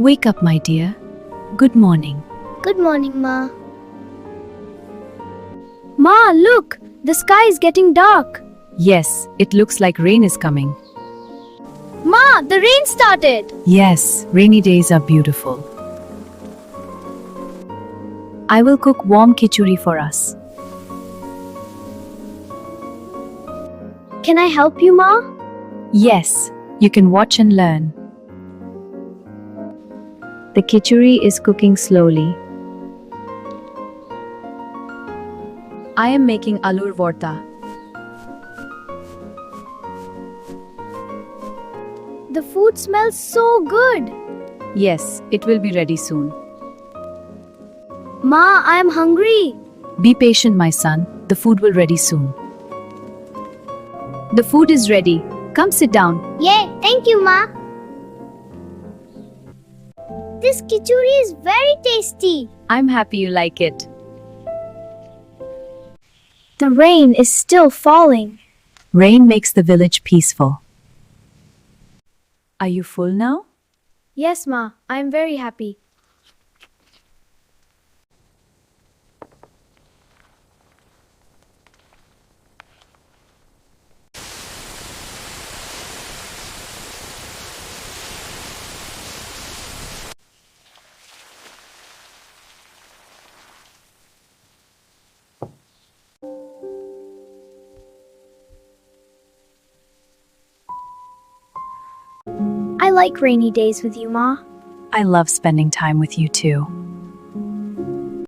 Wake up, my dear. Good morning. Good morning, Ma. Ma, look! The sky is getting dark. Yes, it looks like rain is coming. Ma, the rain started. Yes, rainy days are beautiful. I will cook warm khichuri for us. Can I help you, Ma? Yes, you can watch and learn. The khichuri is cooking slowly. I am making aloo vorta. The food smells so good. Yes, it will be ready soon. Ma, I am hungry. Be patient, my son. The food will ready soon. The food is ready. Come sit down. Yay, thank you, Ma. This khichuri is very tasty. I'm happy you like it. The rain is still falling. Rain makes the village peaceful. Are you full now? Yes, Ma, I am very happy. I like rainy days with you, Ma. I love spending time with you too.